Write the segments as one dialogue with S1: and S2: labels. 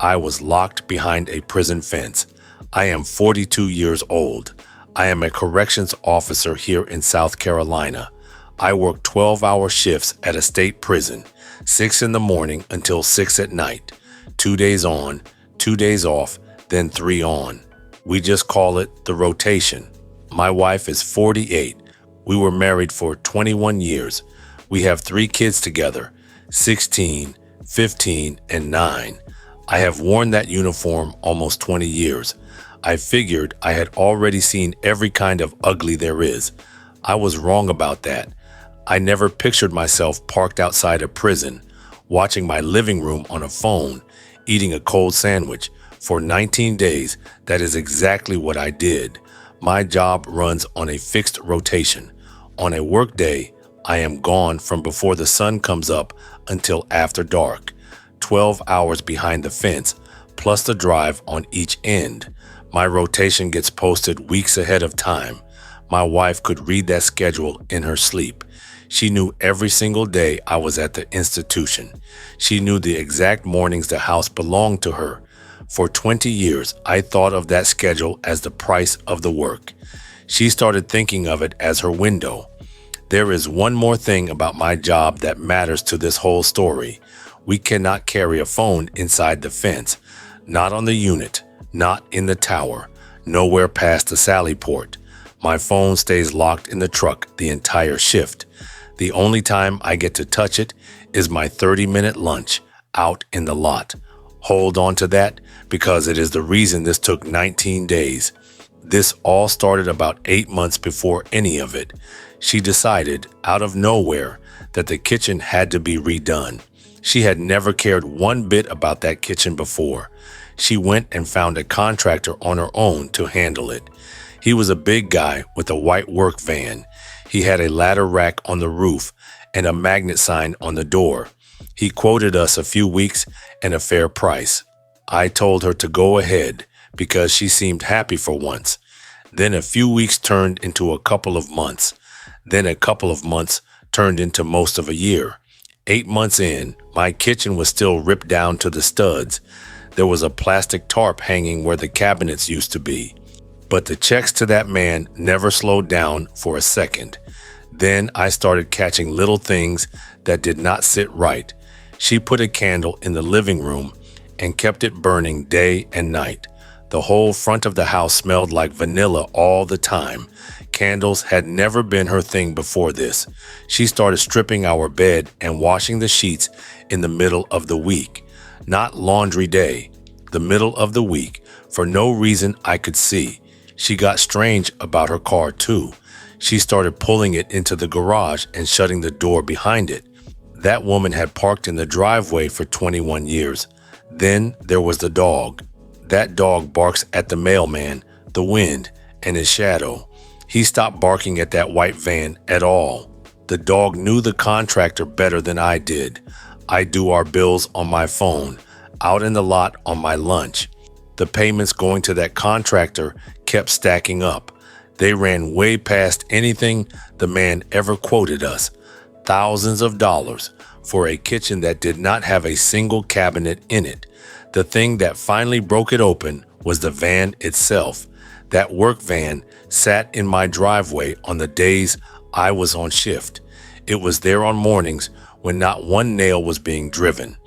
S1: I was locked behind a prison fence. I am 42 years old. I am a corrections officer here in South Carolina. I work 12-hour shifts at a state prison, 6 in the morning until 6 at night. 2 days on, 2 days off, then 3 on. We just call it the rotation. My wife is 48. We were married for 21 years. We have 3 kids together, 16, 15, and 9. I have worn that uniform almost 20 years. I figured I had already seen every kind of ugly there is. I was wrong about that. I never pictured myself parked outside a prison, watching my living room on a phone, eating a cold sandwich. For 19 days, that is exactly what I did. My job runs on a fixed rotation. On a work day, I am gone from before the sun comes up until after dark. 12 hours behind the fence, plus the drive on each end. My rotation gets posted weeks ahead of time. My wife could read that schedule in her sleep. She knew every single day I was at the institution. She knew the exact mornings the house belonged to her. For 20 years, I thought of that schedule as the price of the work. She started thinking of it as her window. There is one more thing about my job that matters to this whole story. We cannot carry a phone inside the fence. Not on the unit, not in the tower, nowhere past the sally port. My phone stays locked in the truck the entire shift. The only time I get to touch it is my 30-minute lunch out in the lot. Hold on to that because it is the reason this took 19 days. This all started about 8 months before any of it. She decided, out of nowhere, that the kitchen had to be redone. She had never cared one bit about that kitchen before. She went and found a contractor on her own to handle it. He was a big guy with a white work van. He had a ladder rack on the roof and a magnet sign on the door. He quoted us a few weeks and a fair price. I told her to go ahead because she seemed happy for once. Then a few weeks turned into a couple of months. Then a couple of months turned into most of a year. 8 months in, my kitchen was still ripped down to the studs. There was a plastic tarp hanging where the cabinets used to be. But the checks to that man never slowed down for a second. Then I started catching little things that did not sit right. She put a candle in the living room and kept it burning day and night. The whole front of the house smelled like vanilla all the time. Candles had never been her thing before this. She started stripping our bed and washing the sheets in the middle of the week. Not laundry day, the middle of the week, for no reason I could see. She got strange about her car too. She started pulling it into the garage and shutting the door behind it. That woman had parked in the driveway for 21 years. Then there was the dog. That dog barks at the mailman, the wind, and his shadow. He stopped barking at that white van at all. The dog knew the contractor better than I did. I do our bills on my phone, out in the lot on my lunch. The payments going to that contractor kept stacking up. They ran way past anything the man ever quoted us. Thousands of dollars for a kitchen that did not have a single cabinet in it. The thing that finally broke it open was the van itself. That work van sat in my driveway on the days I was on shift. It was there on mornings when not one nail was being driven.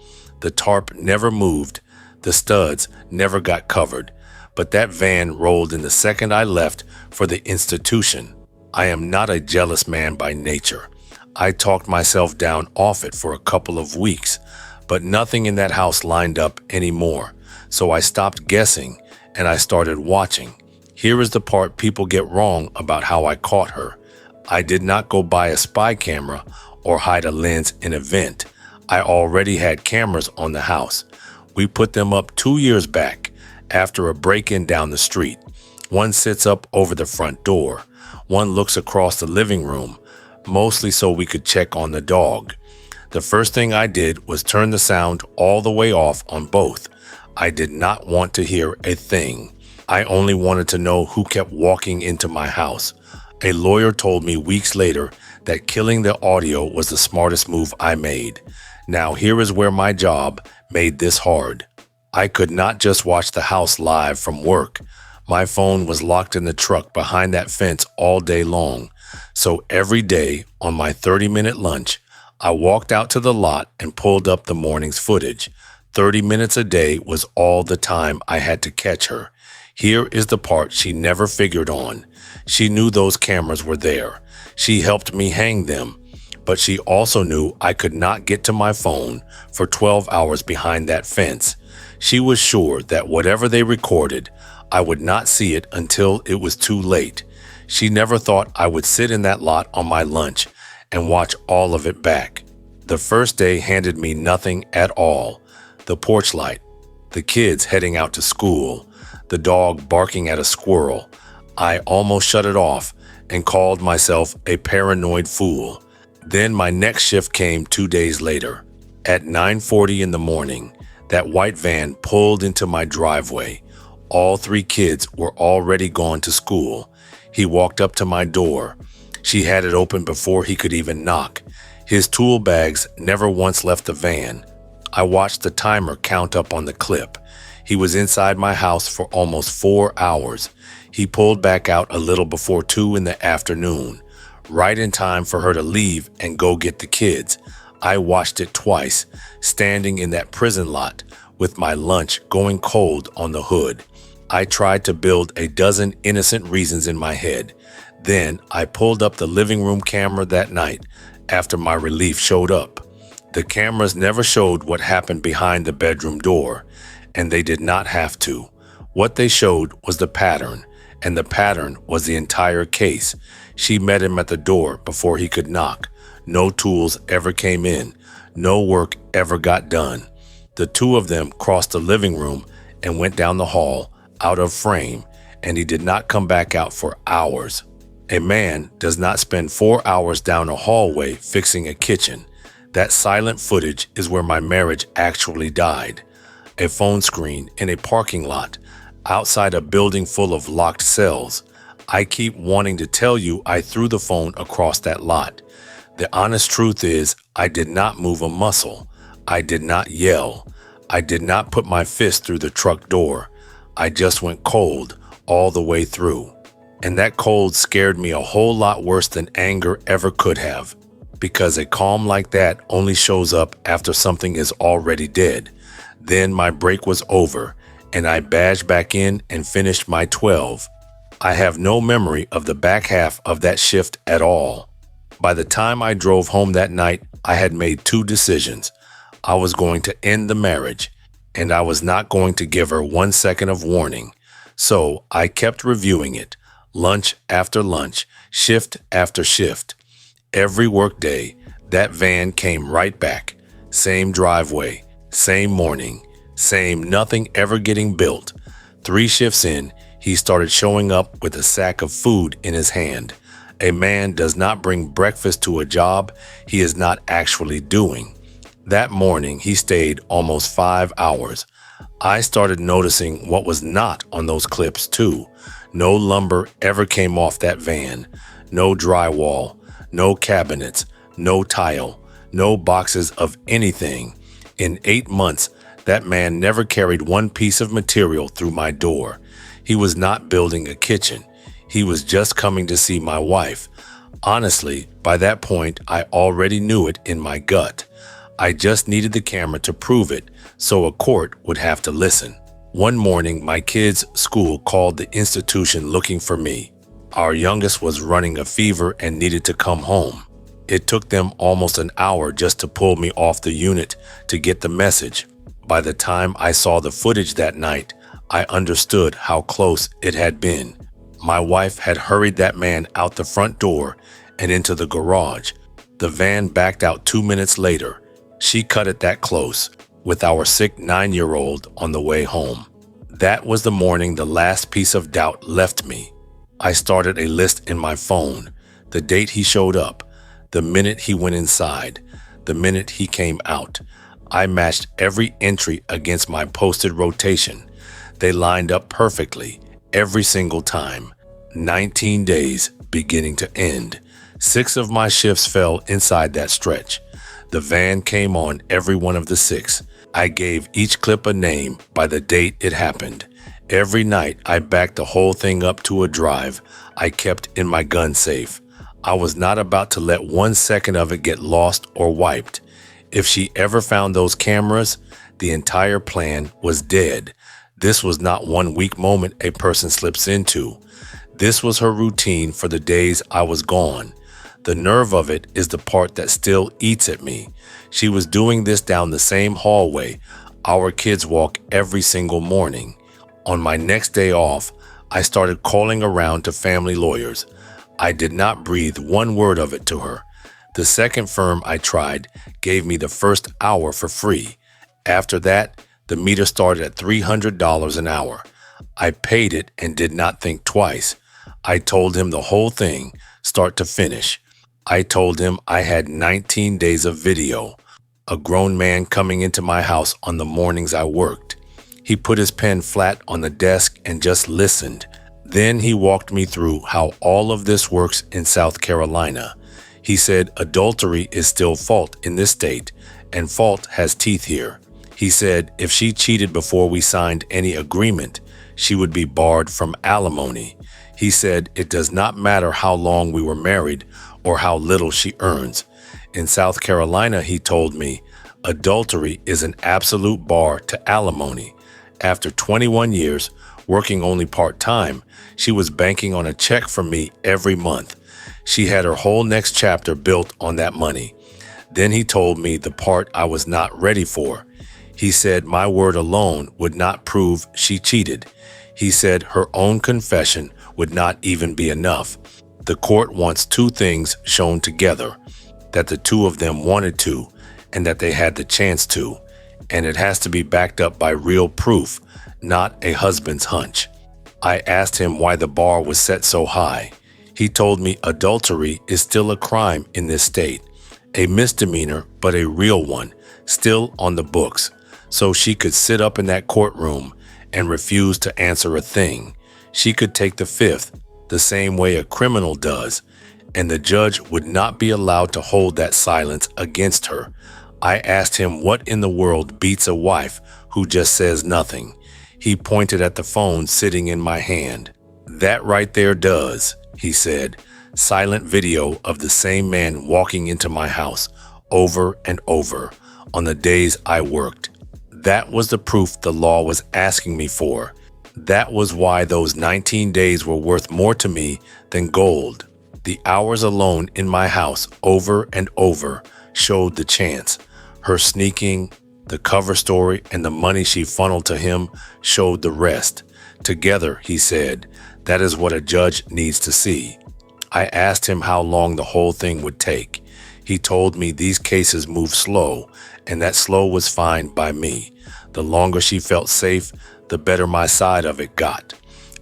S1: The tarp never moved. The studs never got covered. But that van rolled in the second I left for the institution. I am not a jealous man by nature. I talked myself down off it for a couple of weeks, but nothing in that house lined up anymore. So I stopped guessing and I started watching. Here is the part people get wrong about how I caught her. I did not go buy a spy camera or hide a lens in a vent. I already had cameras on the house. We put them up 2 years back after a break-in down the street. One sits up over the front door. One looks across the living room, mostly so we could check on the dog. The first thing I did was turn the sound all the way off on both. I did not want to hear a thing. I only wanted to know who kept walking into my house. A lawyer told me weeks later that killing the audio was the smartest move I made. Now here is where my job made this hard. I could not just watch the house live from work. My phone was locked in the truck behind that fence all day long. So every day on my 30-minute lunch, I walked out to the lot and pulled up the morning's footage. 30 minutes a day was all the time I had to catch her. Here is the part she never figured on. She knew those cameras were there. She helped me hang them. But she also knew I could not get to my phone for 12 hours behind that fence. She was sure that whatever they recorded, I would not see it until it was too late. She never thought I would sit in that lot on my lunch and watch all of it back. The first day handed me nothing at all. The porch light, the kids heading out to school, the dog barking at a squirrel. I almost shut it off and called myself a paranoid fool. Then my next shift came 2 days later. At 9:40 in the morning, that white van pulled into my driveway. All 3 kids were already gone to school. He walked up to my door. She had it open before he could even knock. His tool bags never once left the van. I watched the timer count up on the clip. He was inside my house for almost 4 hours. He pulled back out a little before 2 in the afternoon, right in time for her to leave and go get the kids. I watched it twice, standing in that prison lot with my lunch going cold on the hood. I tried to build a dozen innocent reasons in my head. Then I pulled up the living room camera that night after my relief showed up. The cameras never showed what happened behind the bedroom door, and they did not have to. What they showed was the pattern, and the pattern was the entire case. She met him at the door before he could knock. No tools ever came in. No work ever got done. The 2 of them crossed the living room and went down the hall, out of frame, and he did not come back out for hours. A man does not spend 4 hours down a hallway fixing a kitchen. That silent footage is where my marriage actually died. A phone screen in a parking lot, outside a building full of locked cells. I keep wanting to tell you I threw the phone across that lot. The honest truth is, I did not move a muscle. I did not yell. I did not put my fist through the truck door. I just went cold all the way through. And that cold scared me a whole lot worse than anger ever could have, because a calm like that only shows up after something is already dead. Then my break was over, and I badged back in and finished my 12. I have no memory of the back half of that shift at all. By the time I drove home that night, I had made 2 decisions. I was going to end the marriage, and I was not going to give her 1 second of warning. So I kept reviewing it, lunch after lunch, shift after shift. Every workday, that van came right back. Same driveway, same morning, same nothing ever getting built. 3 shifts in, he started showing up with a sack of food in his hand. A man does not bring breakfast to a job he is not actually doing. That morning, he stayed almost 5 hours. I started noticing what was not on those clips too. No lumber ever came off that van. No drywall, no cabinets, no tile, no boxes of anything. In 8 months, that man never carried 1 piece of material through my door. He was not building a kitchen. He was just coming to see my wife. Honestly, by that point, I already knew it in my gut. I just needed the camera to prove it, so a court would have to listen. One morning, my kids' school called the institution looking for me. Our youngest was running a fever and needed to come home. It took them almost an hour just to pull me off the unit to get the message. By the time I saw the footage that night, I understood how close it had been. My wife had hurried that man out the front door and into the garage. The van backed out 2 minutes later. She cut it that close, with our sick 9-year-old on the way home. That was the morning the last piece of doubt left me. I started a list in my phone. The date he showed up, the minute he went inside, the minute he came out. I matched every entry against my posted rotation. They lined up perfectly, every single time. 19 days beginning to end. 6 of my shifts fell inside that stretch. The van came on every one of the 6. I gave each clip a name by the date it happened. Every night, I backed the whole thing up to a drive I kept in my gun safe. I was not about to let 1 second of it get lost or wiped. If she ever found those cameras, the entire plan was dead. This was not one weak moment a person slips into. This was her routine for the days I was gone. The nerve of it is the part that still eats at me. She was doing this down the same hallway our kids walk every single morning. On my next day off, I started calling around to family lawyers. I did not breathe one word of it to her. The second firm I tried gave me the first hour for free. After that, the meter started at $300 an hour. I paid it and did not think twice. I told him the whole thing, start to finish. I told him I had 19 days of video. A grown man coming into my house on the mornings I worked. He put his pen flat on the desk and just listened. Then he walked me through how all of this works in South Carolina. He said adultery is still fault in this state, and fault has teeth here. He said if she cheated before we signed any agreement, she would be barred from alimony. He said it does not matter how long we were married or how little she earns. In South Carolina, he told me, adultery is an absolute bar to alimony. After 21 years, working only part-time, she was banking on a check from me every month. She had her whole next chapter built on that money. Then he told me the part I was not ready for. He said my word alone would not prove she cheated. He said her own confession would not even be enough. The court wants two things shown together, that the two of them wanted to, and that they had the chance to, and it has to be backed up by real proof, not a husband's hunch. I asked him why the bar was set so high. He told me adultery is still a crime in this state, a misdemeanor, but a real one, still on the books, so she could sit up in that courtroom and refuse to answer a thing. She could take the fifth, the same way a criminal does, and the judge would not be allowed to hold that silence against her. I asked him what in the world beats a wife who just says nothing. He pointed at the phone sitting in my hand. That right there does, he said. Silent video of the same man walking into my house over and over on the days I worked. That was the proof the law was asking me for. That was why those 19 days were worth more to me than gold. The hours alone in my house over and over showed the chance. Her sneaking, the cover story, and the money she funneled to him showed the rest. Together, he said, that is what a judge needs to see. I asked him how long the whole thing would take. He told me these cases move slow, and that slow was fine by me. The longer she felt safe, the better my side of it got.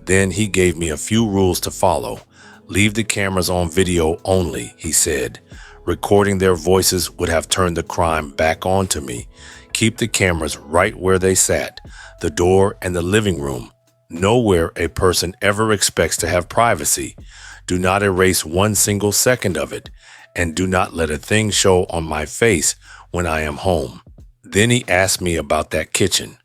S1: Then he gave me a few rules to follow. Leave the cameras on video only, he said. Recording their voices would have turned the crime back onto me. Keep the cameras right where they sat, the door and the living room. Nowhere a person ever expects to have privacy. Do not erase 1 single second of it, and do not let a thing show on my face when I am home. Then he asked me about that kitchen.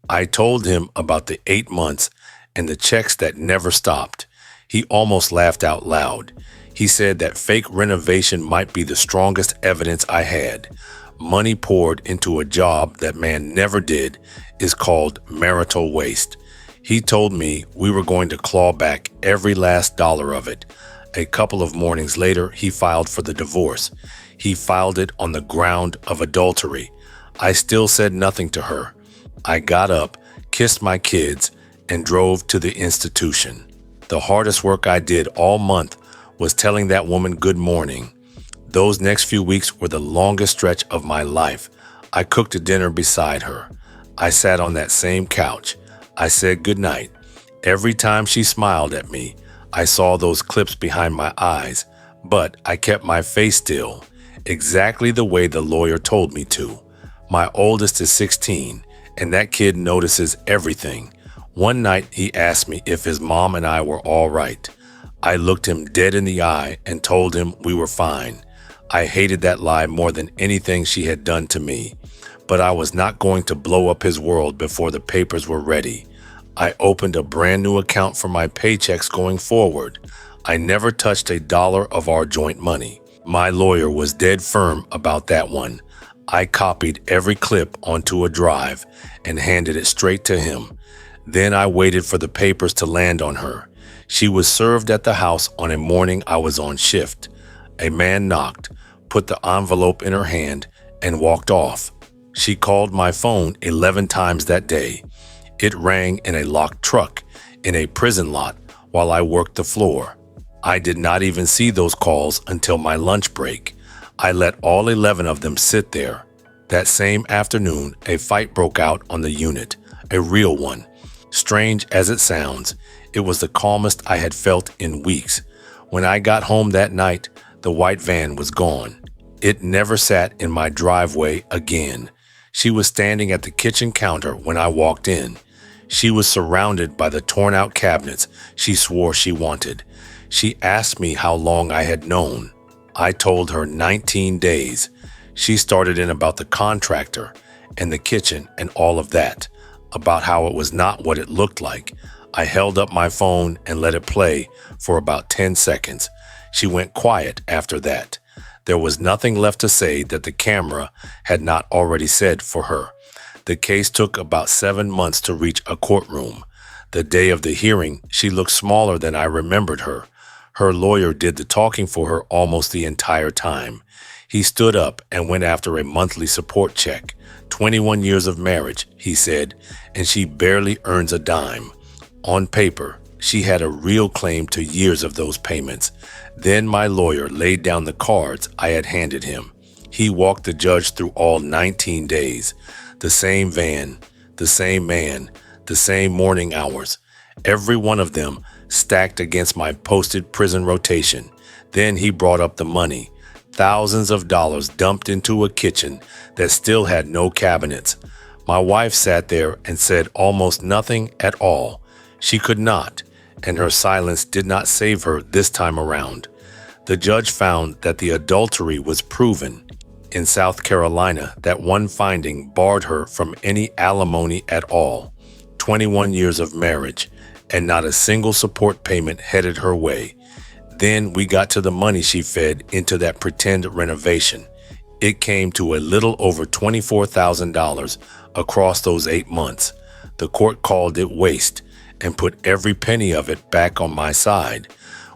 S1: I told him about the 8 months and the checks that never stopped. He almost laughed out loud. He said that fake renovation might be the strongest evidence I had. Money poured into a job that man never did is called marital waste. He told me we were going to claw back every last dollar of it. A couple of mornings later, he filed for the divorce. He filed it on the ground of adultery. I still said nothing to her. I got up, kissed my kids, and drove to the institution. The hardest work I did all month was telling that woman good morning. Those next few weeks were the longest stretch of my life. I cooked a dinner beside her. I sat on that same couch. I said goodnight. Every time she smiled at me, I saw those clips behind my eyes, but I kept my face still, exactly the way the lawyer told me to. My oldest is 16, and that kid notices everything. One night, he asked me if his mom and I were all right. I looked him dead in the eye and told him we were fine. I hated that lie more than anything she had done to me. but I was not going to blow up his world before the papers were ready. I opened a brand new account for my paychecks going forward. I never touched a dollar of our joint money. My lawyer was dead firm about that one. I copied every clip onto a drive and handed it straight to him. Then I waited for the papers to land on her. She was served at the house on a morning I was on shift. A man knocked, put the envelope in her hand, and walked off. She called my phone 11 times that day. It rang in a locked truck in a prison lot while I worked the floor. I did not even see those calls until my lunch break. I let all 11 of them sit there. That same afternoon, a fight broke out on the unit, a real one. Strange as it sounds, it was the calmest I had felt in weeks. When I got home that night, the white van was gone. It never sat in my driveway again. She was standing at the kitchen counter when I walked in. She was surrounded by the torn-out cabinets she swore she wanted. She asked me how long I had known. I told her 19 days. She started in about the contractor and the kitchen and all of that, about how it was not what it looked like. I held up my phone and let it play for about 10 seconds. She went quiet after that. There was nothing left to say that the camera had not already said for her. The case took about 7 months to reach a courtroom. The day of the hearing, she looked smaller than I remembered her. Her lawyer did the talking for her almost the entire time. He stood up and went after a monthly support check. 21 years of marriage, he said, and she barely earns a dime. On paper, she had a real claim to years of those payments. Then my lawyer laid down the cards I had handed him. He walked the judge through all 19 days. The same van, the same man, the same morning hours. Every one of them stacked against my posted prison rotation. Then he brought up the money. Thousands of dollars dumped into a kitchen that still had no cabinets. My wife sat there and said almost nothing at all. She could not, and her silence did not save her this time around. The judge found that the adultery was proven. In South Carolina, that one finding barred her from any alimony at all. 21 years of marriage, and not a single support payment headed her way. Then we got to the money she fed into that pretend renovation. It came to a little over $24,000 across those 8 months. The court called it waste and put every penny of it back on my side.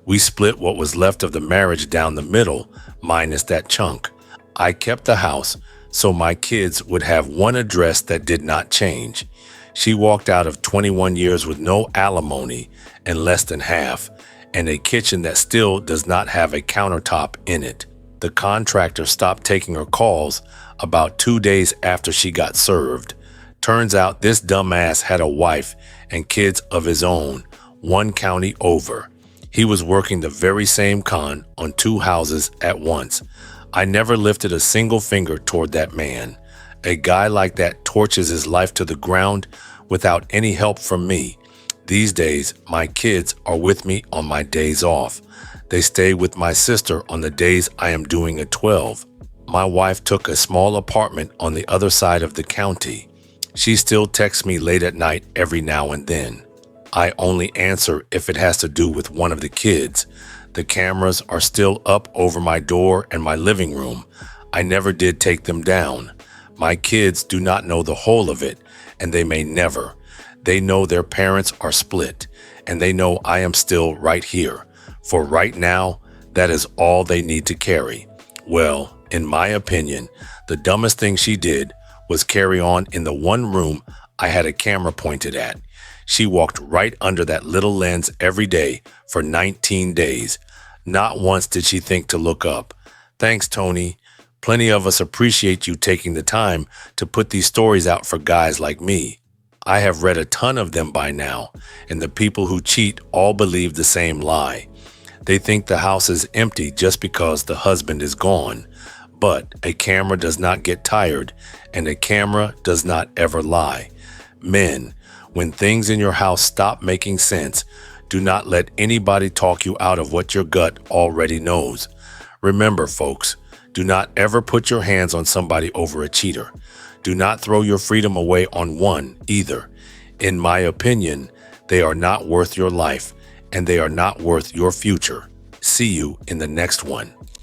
S1: We split what was left of the marriage down the middle, minus that chunk. I kept the house so my kids would have one address that did not change. She walked out of 21 years with no alimony and less than half, and a kitchen that still does not have a countertop in it. The contractor stopped taking her calls about 2 days after she got served. Turns out this dumbass had a wife and kids of his own, 1 county over. He was working the very same con on 2 houses at once. I never lifted a single finger toward that man. A guy like that torches his life to the ground without any help from me. These days, my kids are with me on my days off. They stay with my sister on the days I am doing a 12. My wife took a small apartment on the other side of the county. She still texts me late at night every now and then. I only answer if it has to do with one of the kids. The cameras are still up over my door and my living room. I never did take them down. My kids do not know the whole of it, and they may never. They know their parents are split, and they know I am still right here. For right now, that is all they need to carry. Well, in my opinion, the dumbest thing she did was carry on in the one room I had a camera pointed at. She walked right under that little lens every day for 19 days. Not once did she think to look up. Thanks, Tony. Plenty of us appreciate you taking the time to put these stories out for guys like me. I have read a ton of them by now, and the people who cheat all believe the same lie. They think the house is empty just because the husband is gone. But a camera does not get tired, and a camera does not ever lie. Men, when things in your house stop making sense, do not let anybody talk you out of what your gut already knows. Remember, folks, do not ever put your hands on somebody over a cheater. Do not throw your freedom away on one either. In my opinion, they are not worth your life, and they are not worth your future. See you in the next one.